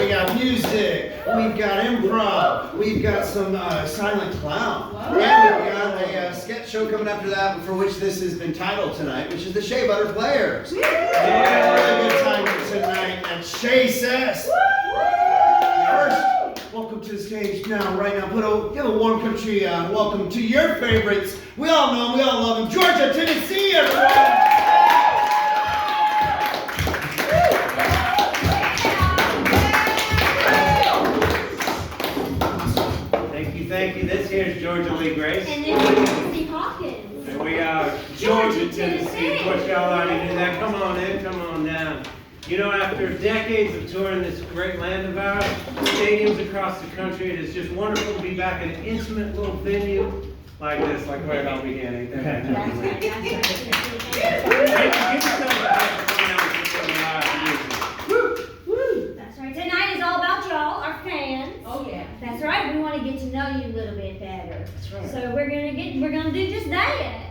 We got music, we've got improv, we've got some silent clown, and we've got a sketch show coming after that for which this has been titled tonight, which is the Shea Butter Players. Yeah, a good time tonight at SHeaCeSs. First, welcome to the stage now, right now. Give a warm country welcome to your favorites. We all know them, we all love them. Georgia, Tennessee, everyone! Thank you. This here's Georgia Lee Grace. And then Tennessee Hawkins. And we are Georgia, Tennessee. Of course, y'all already knew that. Come on in, come on down. You know, after decades of touring this great land of ours, stadiums across the country, it is just wonderful to be back in an intimate little venue like this, like where it all began. Ain't that right? Give yourself a hand for coming out and supporting live music. That's right. Tonight is all about y'all, our fans. Oh yeah. That's right. We want to get to know you a little bit better. That's right. So we're gonna do just that.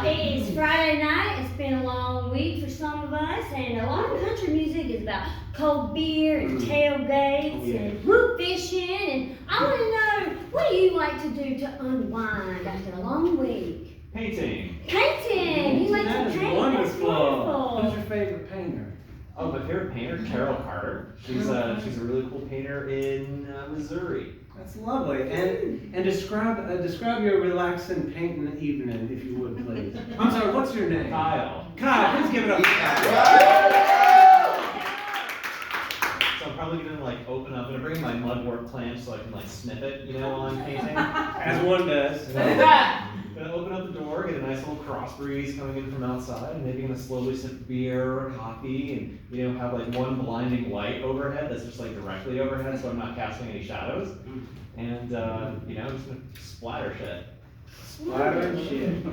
It is Friday night. It's been a long week for some of us, and a lot of country music is about cold beer and tailgates and root fishing. And I want to know, what do you like to do to unwind after a long week? Painting. Painting. You like to That is paint. wonderful. That's wonderful. Who's your favorite painter? Oh, my favorite painter, Carol Carter. She's a really cool painter in Missouri. That's lovely. And describe your relaxing painting evening, if you would, please. I'm sorry, what's your name? Kyle. Kyle, please give it up for Kyle. So I'm probably gonna open up and bring my mudwort plant so I can sniff it, while I'm painting. As one does. Gonna open up the door, get a nice little cross breeze coming in from outside, and maybe gonna slowly sip beer or coffee, and have one blinding light overhead that's just directly overhead, so I'm not casting any shadows. And I'm just gonna splatter shit. Splatter and shit.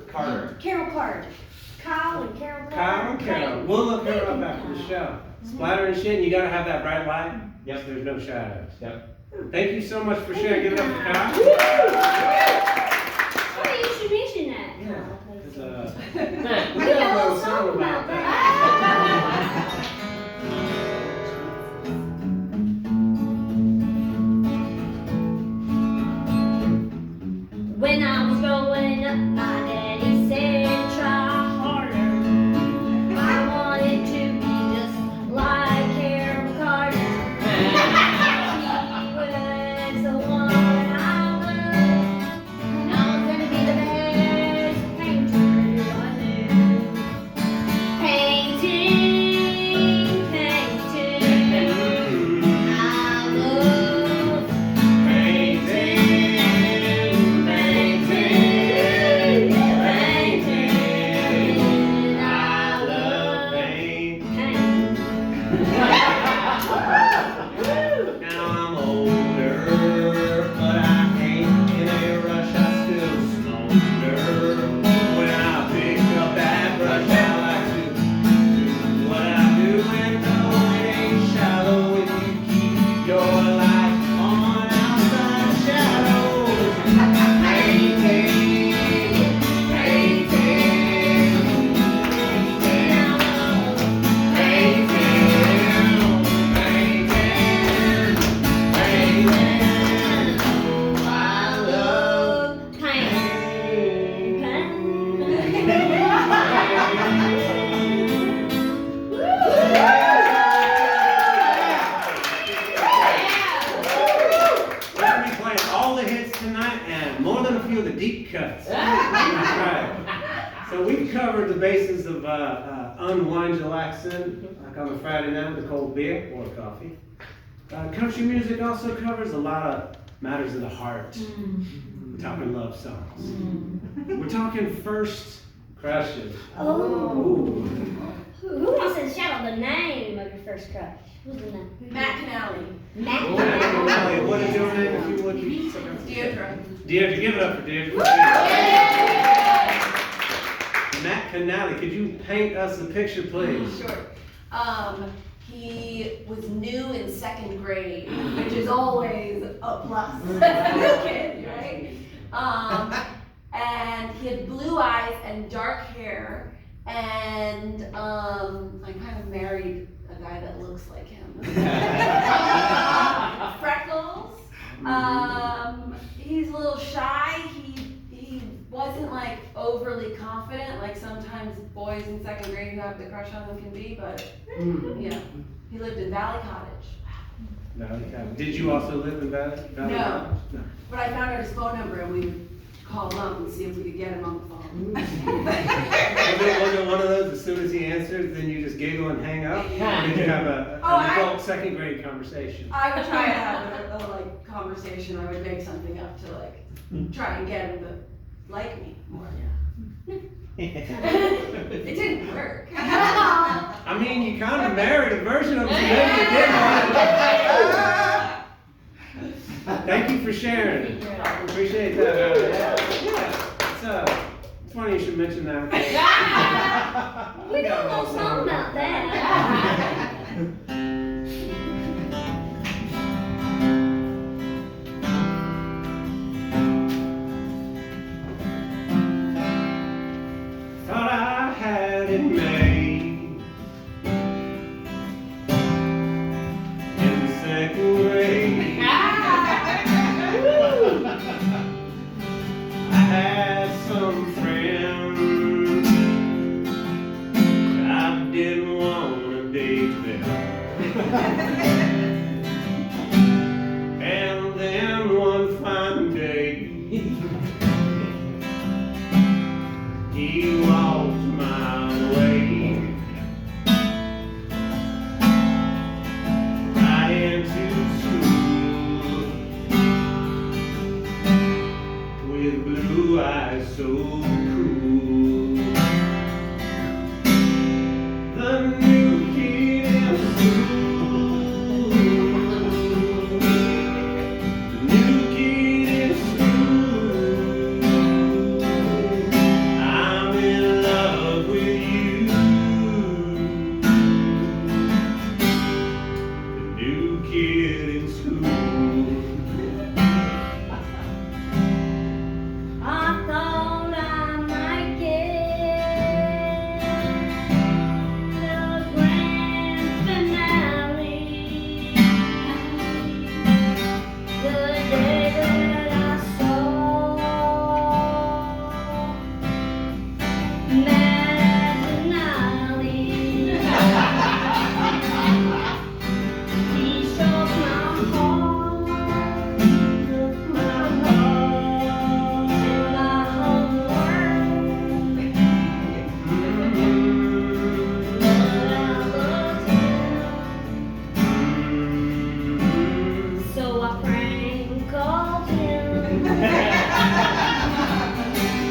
Carter. Carol Carter. Kyle and Carol Carter. Kyle and Carol. We'll look her up after the show. Splatter and shit, and you gotta have that bright light. Yes, there's no shadows. Yep. Thank you so much for sharing. Give it up for Kyle. Oh, you should mention that. Yeah. We got a little song about that. When I was growing up, my daddy said, try harder. I wanted to be just like Carol Carter. He was the one I loved, and I was gonna be the best painter I knew. Painting, I love painting. Covered the bases of unwind, relaxing, like on a Friday night with a cold beer or coffee. Country music also covers a lot of matters of the heart. We're talking love songs. We're talking first crushes. Oh. Who wants to shout out the name of your first crush? What's the name? Matt Canali. Matt Canali. What is your name, if you would? Deirdre. Deirdre, give it up for Deirdre. Matt Canali, could you paint us a picture, please? Sure. He was new in second grade, which is always a plus. New kid, right? And he had blue eyes and dark hair, and I kind of married a looks like him. Freckles. He's a little shy. He wasn't like overly confident, like sometimes boys in second grade who have the crush on them can be, but yeah. He lived in Valley Cottage. Did you also live in Valley No. Cottage? No. But I found out his phone number and we would call him up and see if we could get him on the phone. Was it one of those, as soon as he answers, then you just giggle and hang up? Or did you have an adult second grade conversation? I would try to have a like conversation. I would make something up to like try and get him to like me more. It didn't work. I mean, you kind of married a version of him, maybe you didn't. Thank you for sharing. Appreciate that. It's funny you should mention that. We got a little song about that. Thought I had it made in the second grade. I had some friends, I didn't want to date them. And then one fine day, he walked my way, right into school, with blue eyes so cool. The new kid in school, the new kid in school. I'm in love with you, the new kid in school. I thought I might get the grand finale the day that I saw Matt Denali. He shook my heart, took my heart, and my whole world. But I loved him, so I prank called him.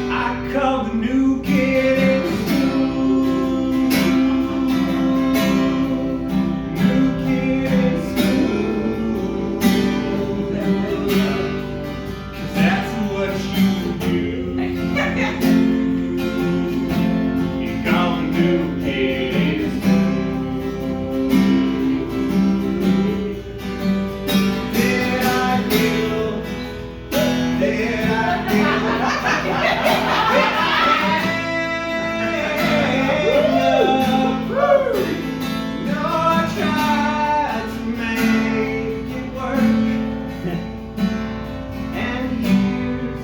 I called the new kid in school, new kid in school, 'cause that's what you do. You call the new kid in school. Did I feel? Did I feel? No, I tried to make it work, and years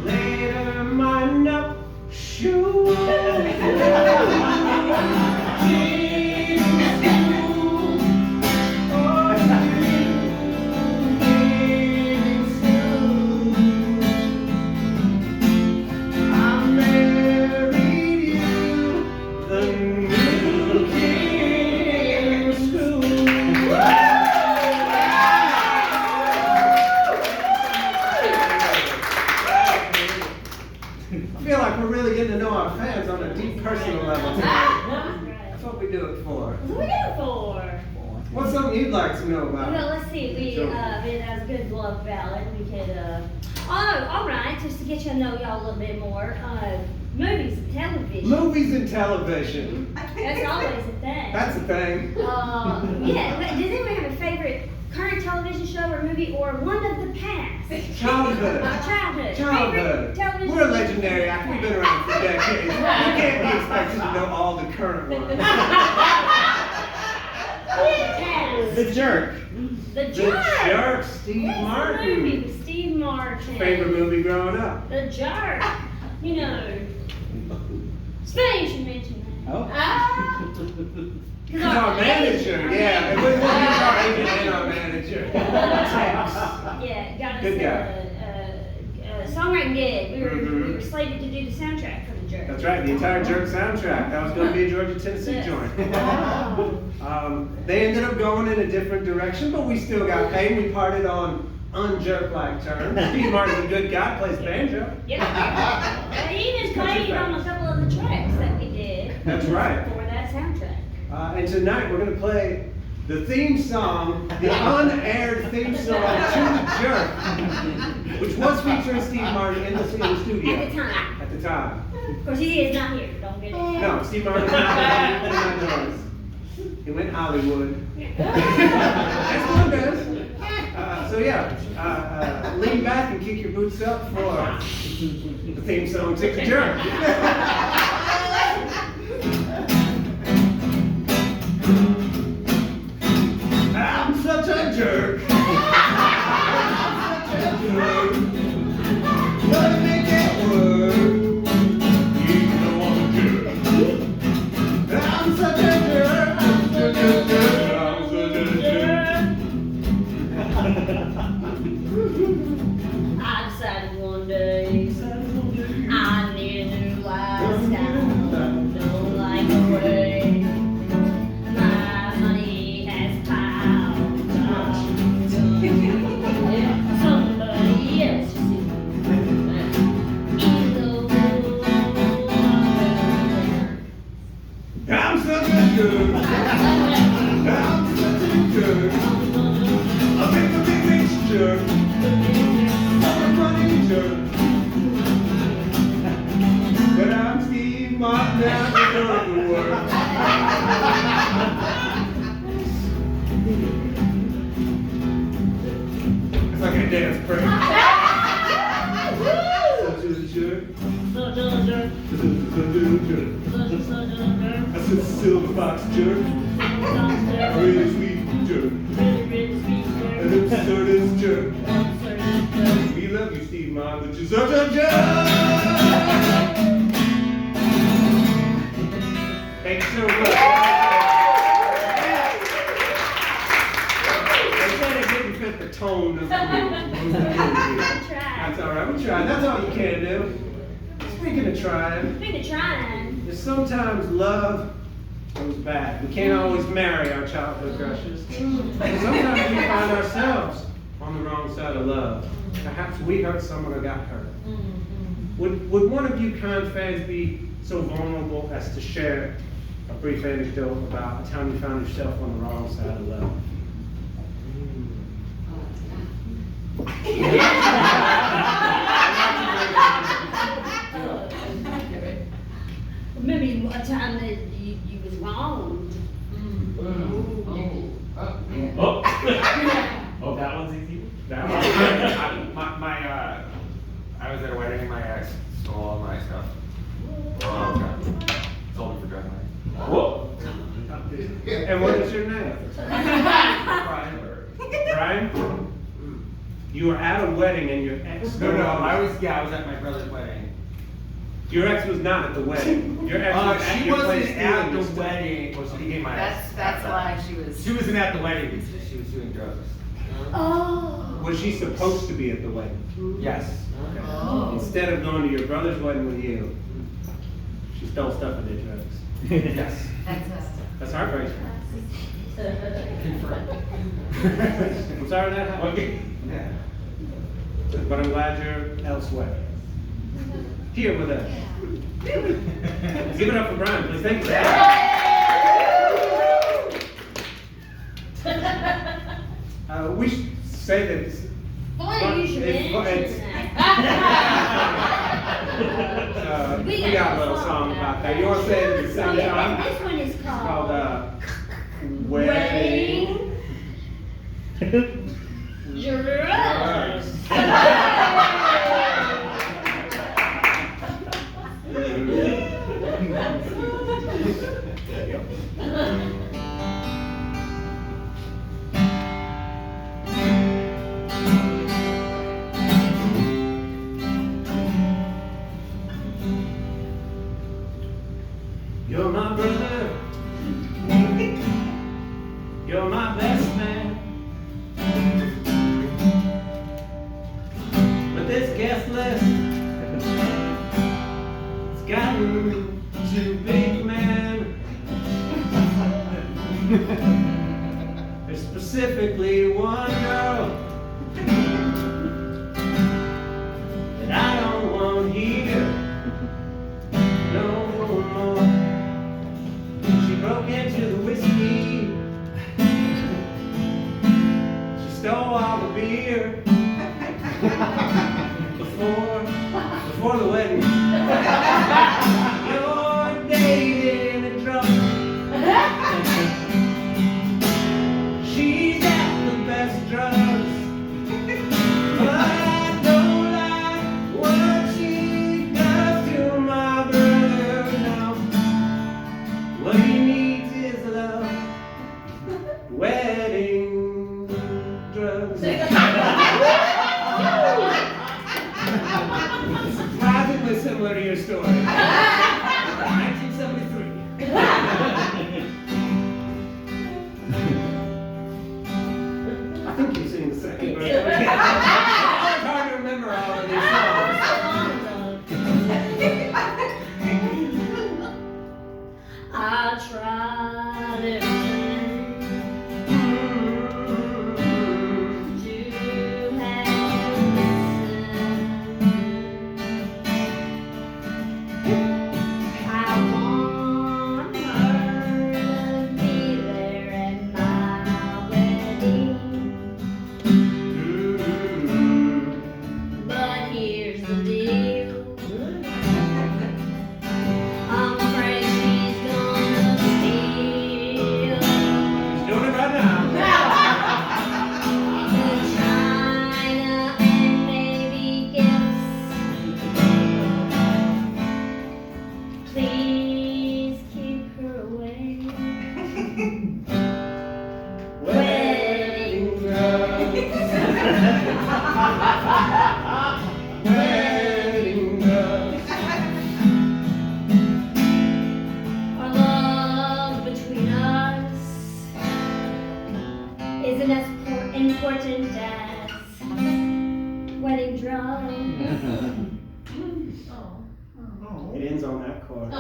later, my no shoe. I married you, the new kid in school. I feel like we're really getting to know our fans on a deep personal level tonight. That's what we do it for. What are we doing for? What's something you'd like to know about? Well, let's see. That was a good love ballad. We could, all right, just to get you to know y'all a little bit more. Movies and television. Movies and television. That's always a thing. That's a thing. Yeah. Does anyone have a favorite current television show or movie or one of the past? Childhood. Childhood. Childhood. Favorite television We're a show? legendary act. We've been around for decades. We can't be expected to know all the current ones. The Jerk. The The Jerk. Jerk, Steve Yes, the Martin. movie with Steve Martin. Favorite movie growing up? The Jerk. You know. It's funny you should mention that. Oh. Ah. He's our manager, yeah. And he's our agent and our manager. Yeah, got us Good guy. a songwriting gig. We Mhm. were slated to do the soundtrack for The Jerk. That's right, the entire Jerk soundtrack. That was going to be a Georgia, Tennessee Yes. joint. Wow. They ended up going in a different direction, but we still got paid. We parted on unjerk-like terms. Steve Martin's a good guy, plays banjo. Yeah. He was playing on a couple of the tracks that we did. That's right. For that soundtrack. And tonight we're going to play the theme song, the unaired theme song to The Jerk, which was featuring Steve Martin in the studio. At the time. At the time. Of course, he is not here. Don't get it. No, Steve Martin's not doing. He went Hollywood. That's what he does. So yeah, lean back and kick your boots up for the theme song to The Jerk. I'm such a jerk. I'm such a jerk. But make it work. You know I'm a jerk. I'm such a jerk. I'm such a jerk. I'm such a jerk. I decided one day I need a new lifestyle. Don't like the way my money has piled up. Somebody else, you see. I'm such a jerk. I'm such a jerk. I'm a big rich jerk. I'm a money jerk. But I'm Steve Martin, I'm the work. It's like a dance break. Such a jerk. Such a jerk. I said silver fox jerk. A really sweet jerk. An absurdist jerk. We love you, Steve Martin, but you're such a jerk. Thank you so much. They said it didn't fit the tone of the movie. That's all right. We tried. That's all you can do. Speaking of trying, there's sometimes love goes bad. We can't always marry our childhood crushes. And sometimes we find ourselves on the wrong side of love. Perhaps we hurt someone or got hurt. Would one of you kind fans be so vulnerable as to share a brief anecdote about a time you found yourself on the wrong side of love? Maybe a time that you was wronged. Oh, that one's easy. That one? I was at a wedding and my ex stole all my stuff. Sold it for drug money. Whoa. And what is your name? Brian? You were at a wedding and your ex. No, I was at my brother's wedding. Your ex was not at the wedding. Your ex was at She your wasn't place at doing the this. wedding. Well, she became my ex. That's why she was. She wasn't at the wedding because she was doing drugs. Oh. Was she supposed to be at the wedding? Yes. Oh. Instead of going to your brother's wedding with you, she stole stuff and did drugs. Yes. That's heartbreaking. I'm sorry that happened. Okay. Yeah. But I'm glad you're elsewhere. Here with us. Give it up for Brian, please. Thank you. We should say that it's Funny you should mention that. we got a little song about that. You want to say it at the same time? This one is It's called called Wedding. Drugs. There's specifically one girl that I don't want here no more. She broke into the whiskey, she stole all the beer before the wedding. You're dating a drunk. She's got the best drugs, but I don't like what she does to my brother now. What he needs is love, wedding drugs. Surprisingly similar to your story. 1973. I think you've seen the second version. It's hard to remember all of these songs. I tried everything to have I want her to be there at my wedding. But here's the deal. I'm afraid she's gonna steal She's doing it right now. the china and maybe gifts. Please keep her away. Wedding drugs. Wedding drugs. Our love between us isn't as important as wedding drugs. It ends on that chord.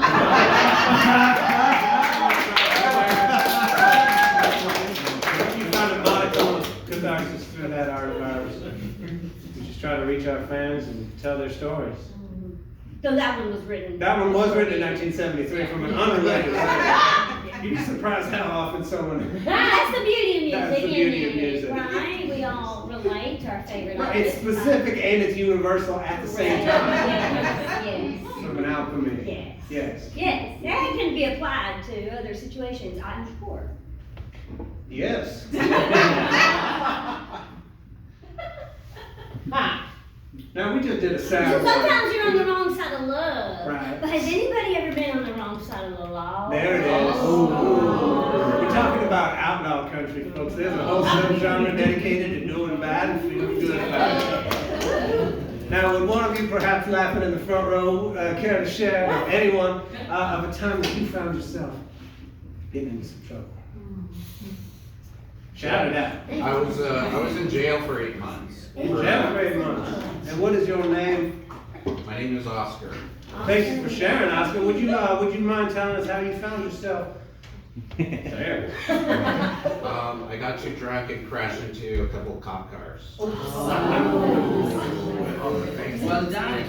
You found a modicum of catharsis through that art of ours. We just try to reach our fans and tell their stories. So that one was written. That one was written in 1973 from an unrelated writer. You'd be surprised how often someone... That's the beauty of music. That's the beauty of music. Right? We all relate to our favorite Right, artists. it's specific and it's universal at the same time. Yes. Sort of an alchemy. Yes. Yes. Yes. That can be applied to other situations, I'm sure. Yes. Now we just did a So sound. sometimes you're on the wrong side of love. Right. But has anybody ever been on the wrong side of the law? There it is. We're talking about outlaw country, folks. There's a whole subgenre dedicated to doing bad and feeling good about it. Now, would one of you, perhaps laughing in the front row, care to share, or anyone, of a time that you found yourself getting into some trouble? Shout it out. I was in jail for 8 months. In jail for 8 months. And what is your name? My name is Oscar. Thank you for sharing, Oscar. Would you mind telling us how you found yourself there? I got too drunk and crashed into a couple of cop cars. Well done.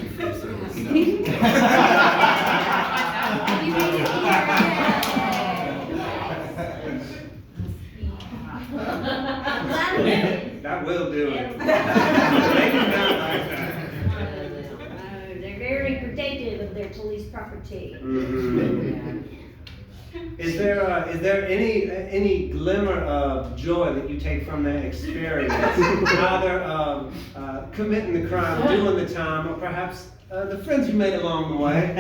That will do it. Make it down like that. They're very protective of their police property. Mhm. Is there any glimmer of joy that you take from that experience, either committing the crime, doing the time, or perhaps the friends you made along the way?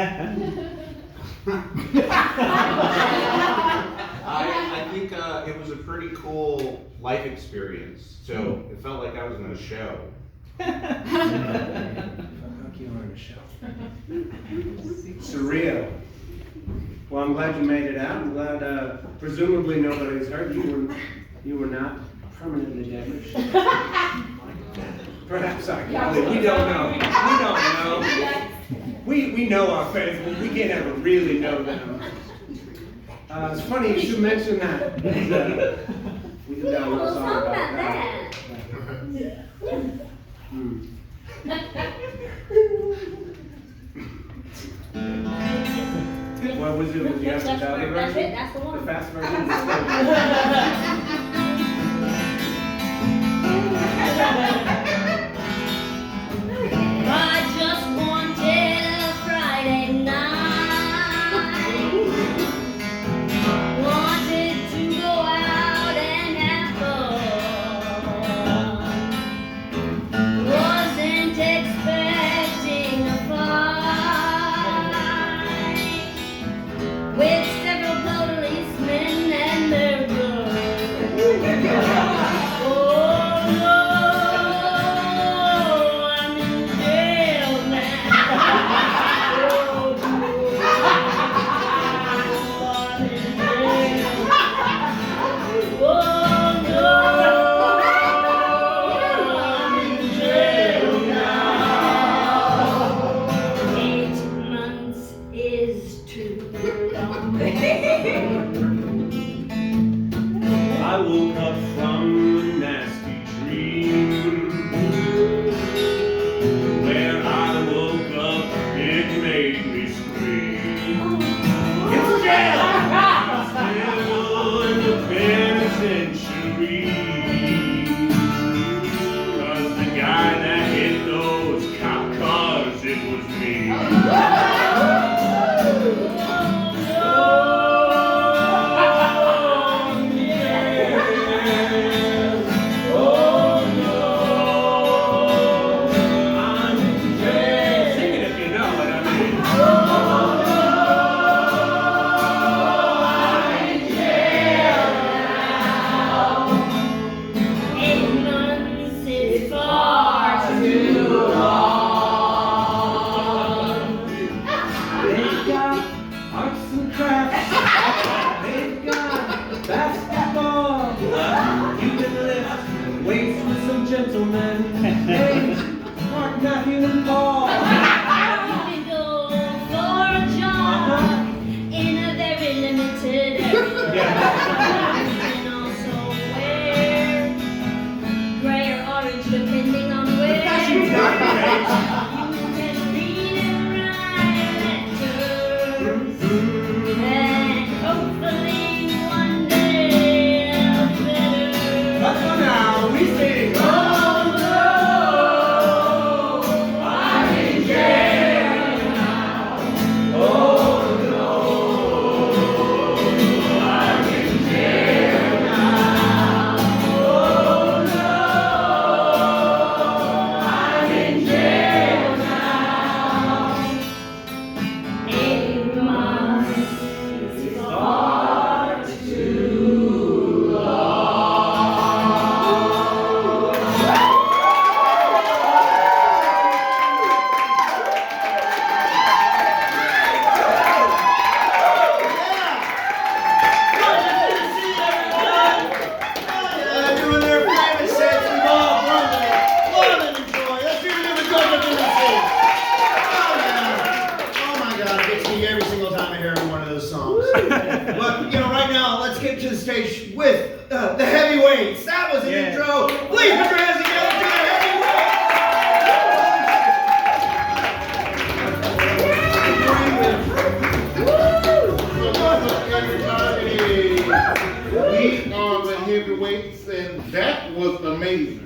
I think it was a pretty cool life experience. So it felt like I was in a show. Like you were in a show. Surreal. Well, I'm glad you made it out. I'm glad, presumably nobody's hurt. You were not permanently damaged. Perhaps psychotically. We don't know. We don't know. We know our fans, but we can't ever really know them. It's funny you should mention that. We did that little Well, song talk about about that. What was it? Was you have the other That's version? it, that's the The one. fast version? I just wanted a Friday night. Wanted to go out and have fun. Wasn't expecting a fight with several policemen and their guns. Oh no, I'm in jail now. Oh no, I'm in jail. Oh no, I'm in jail now. 8 months is too long. I woke up from a nasty dream. Where I woke up, it made me scream. It's jail! I'm still in the penitentiary. 'Cause the guy that hit those cop cars, it was me. Sing it if you know what I mean. They've got arts and crafts. They've got basketball. You can lift weights with some gentlemen. Hey, Mark, Matthew, and Paul. You can go for a jog in a very limited area. You can also wear gray or orange depending on where. You can read and write letters, and hopefully one day I'll be better. Let's go now. We sing. Oh no, I'm in jail now. Oh no, I'm in jail now. Oh no, I'm in jail now. 8 months is far too Doing their favorite sets we've all love and enjoy. Let's do it in the Culver City. Oh my God, it gets me every single time I hear one of those songs. But right now, let's get to the stage with the Heavyweightz. That was an intro. Please put your hands together for the We are the Heavyweightz, and that was amazing.